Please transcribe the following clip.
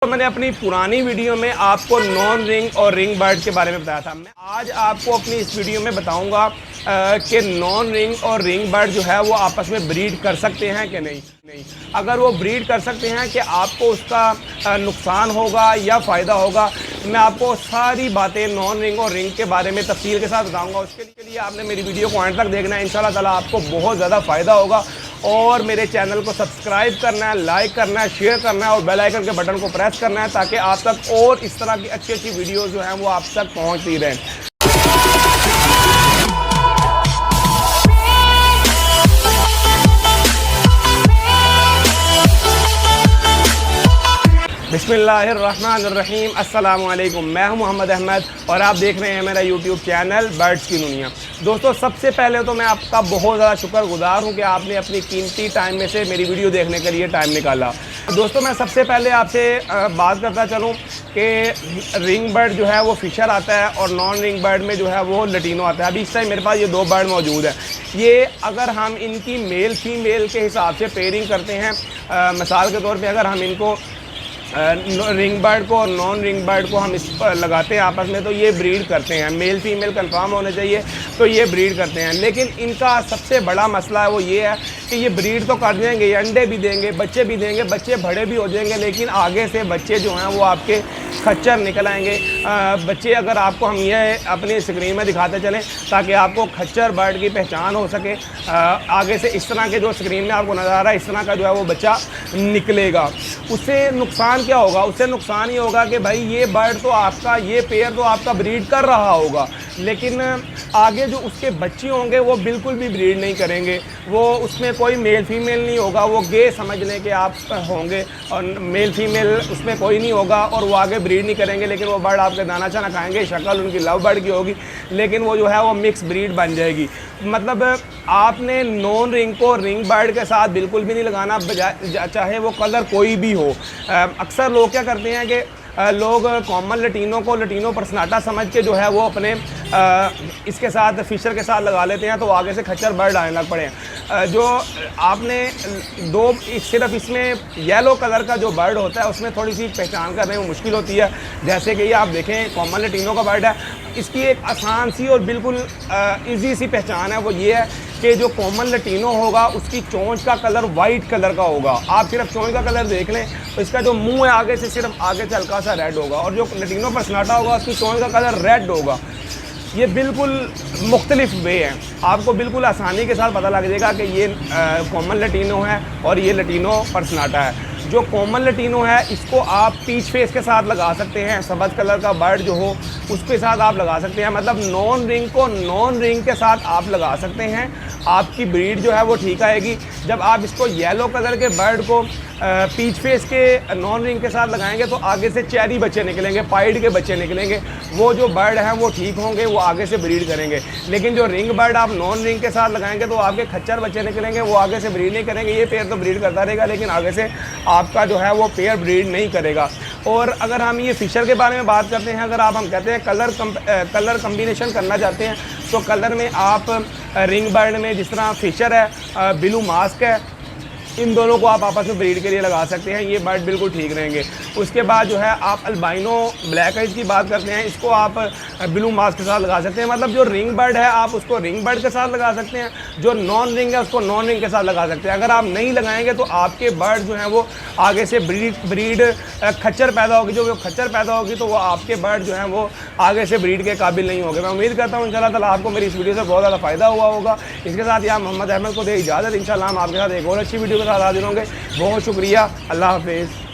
तो मैंने अपनी पुरानी वीडियो में आपको नॉन रिंग और रिंग बर्ड के बारे में बताया था। मैं आज आपको अपनी इस वीडियो में बताऊंगा कि नॉन रिंग और रिंग बर्ड जो है वो आपस में ब्रीड कर सकते हैं कि नहीं। अगर वो ब्रीड कर सकते हैं कि आपको उसका नुकसान होगा या फ़ायदा होगा, मैं आपको सारी बातें नॉन रिंग और रिंग के बारे में तफसील के साथ बताऊंगा। उसके लिए आपने मेरी वीडियो को एंड तक देखना है। इंशाल्लाह ताला आपको बहुत ज़्यादा फ़ायदा होगा। और मेरे चैनल को सब्सक्राइब करना है, लाइक करना है, शेयर करना है और बेल आइकन के बटन को प्रेस करना है ताकि आप तक और इस तरह की अच्छी अच्छी वीडियो जो हैं वो आप तक पहुंचती रहें। बिस्मिल्लाहिर्रहमानिर्रहीम, अस्सलाम वालेकुम। मैं हूं मोहम्मद अहमद और आप देख रहे हैं मेरा यूट्यूब चैनल बर्ड्स की दुनिया। दोस्तों, सबसे पहले तो मैं आपका बहुत ज़्यादा शुक्रगुजार हूं कि आपने अपनी कीमती टाइम में से मेरी वीडियो देखने के लिए टाइम निकाला। दोस्तों, मैं सबसे पहले आपसे बात करता चलूँ कि रिंग बर्ड जो है वो फिशर आता है और नॉन रिंग बर्ड में जो है वो लटीनो आता है। अभी इस टाइम मेरे पास ये दो बर्ड मौजूद है। ये अगर हम इनकी मेल फीमेल के हिसाब से पेयरिंग करते हैं, मिसाल के तौर पे अगर हम इनको रिंग बर्ड को और नॉन रिंग बर्ड को हम इस पर लगाते हैं आपस में, तो ये ब्रीड करते हैं। मेल फीमेल कंफर्म होने चाहिए तो ये ब्रीड करते हैं। लेकिन इनका सबसे बड़ा मसला है वो ये है कि ये ब्रीड तो कर देंगे, ये अंडे भी देंगे, बच्चे भी देंगे, बच्चे बड़े भी हो जाएंगे, लेकिन आगे से बच्चे जो हैं वो आपके खच्चर निकल आएंगे। बच्चे अगर आपको हम ये अपनी स्क्रीन में दिखाते चलें ताकि आपको खच्चर बर्ड की पहचान हो सके, आगे से इस तरह के जो स्क्रीन में आपको नज़र आ रहा है इस तरह का जो है वो बच्चा निकलेगा। उससे नुकसान क्या होगा? उससे नुकसान ये होगा कि भाई ये बर्ड तो आपका, ये पेयर तो आपका ब्रीड कर रहा होगा, लेकिन आगे जो उसके बच्चे होंगे वो बिल्कुल भी ब्रीड नहीं करेंगे। वो उसमें कोई मेल फीमेल नहीं होगा, वो गे समझने के आप होंगे और मेल फीमेल उसमें कोई नहीं होगा और वो आगे ब्रीड नहीं करेंगे। लेकिन वो बर्ड आपके दाना चाना खाएंगे, शक्ल उनकी लव बर्ड की होगी, लेकिन वो जो है वो मिक्स ब्रीड बन जाएगी। मतलब आपने नॉन रिंग को रिंग बर्ड के साथ बिल्कुल भी नहीं लगाना, चाहे वो कलर कोई भी हो। अक्सर लोग क्या करते हैं कि लोग कॉमन लटीनो को लटीनो पर्सनाटा समझ के जो है वो अपने इसके साथ फिशर के साथ लगा लेते हैं, तो आगे से खच्चर बर्ड आने लग पड़े हैं। जो आपने दो सिर्फ इसमें येलो कलर का जो बर्ड होता है उसमें थोड़ी सी पहचान करने में मुश्किल होती है। जैसे कि ये आप देखें कॉमन लटीनो का बर्ड है, इसकी एक आसान सी और बिल्कुल ईजी सी पहचान है। वो ये है कि जो कॉमन लटीनो होगा उसकी चोंच का कलर वाइट कलर का होगा। आप सिर्फ चोंच का कलर देख लें तो इसका जो मुंह है आगे से सिर्फ आगे से हल्का सा रेड होगा, और जो लटीनो पर्सनाटा होगा उसकी चोंच का कलर रेड होगा। ये बिल्कुल मुख्तलिफ वे हैं, आपको बिल्कुल आसानी के साथ पता लग जाएगा कि ये कॉमन लटीनो है और ये लटीनो पर्सनाटा है। जो कॉमन लटीनो है इसको आप पीच फेस के साथ लगा सकते हैं, सब्ज़ कलर का बर्ड जो हो उसके साथ आप लगा सकते हैं। मतलब नॉन रिंग को नॉन रिंग के साथ आप लगा सकते हैं, आपकी ब्रीड जो है वो ठीक आएगी। जब आप इसको येलो कलर के बर्ड को पीच फेस के नॉन रिंग के साथ लगाएंगे तो आगे से चेरी बच्चे निकलेंगे, पाइड के बच्चे निकलेंगे। वो जो बर्ड हैं वो ठीक होंगे, वो आगे से ब्रीड करेंगे। लेकिन जो रिंग बर्ड आप नॉन रिंग के साथ लगाएंगे तो आपके खच्चर बच्चे निकलेंगे, वो आगे से ब्रीड नहीं करेंगे। ये पेयर तो ब्रीड करता रहेगा लेकिन आगे से आपका जो है वो पेयर ब्रीड नहीं करेगा। और अगर हम ये फिशर के बारे में बात करते हैं, अगर हम कहते हैं कलर कम्बिनेशन करना चाहते हैं तो कलर में आप रिंग बर्ड में जिस तरह फिशर है, ब्लू मास्क है, इन दोनों को आप आपस में ब्रीड के लिए लगा सकते हैं। ये बर्ड बिल्कुल ठीक रहेंगे। उसके बाद जो है आप अल्बाइनो ब्लैक आइज की बात करते हैं, इसको आप ब्लू मास्क के साथ लगा सकते हैं। मतलब जो रिंग बर्ड है आप उसको रिंग बर्ड के साथ लगा सकते हैं, जो नॉन रिंग है उसको नॉन रिंग के साथ लगा सकते हैं। अगर आप नहीं लगाएंगे तो आपके बर्ड जो हैं वो आगे से ब्रीड खच्चर पैदा होगी। जो खच्चर पैदा होगी तो वो आपके बर्ड जो हैं वो आगे से ब्रीड के काबिल नहीं होंगे। मैं उम्मीद करता हूँ इंशाल्लाह ताला आपको मेरी इस वीडियो से बहुत ज़्यादा फ़ायदा हुआ होगा। इसके साथ यहाँ मोहम्मद अहमद को दे इजाज़त। इंशाल्लाह हम आपके साथ एक और अच्छी वीडियो के साथ हाजिर होंगे। बहुत शुक्रिया, अल्लाह हाफिज़।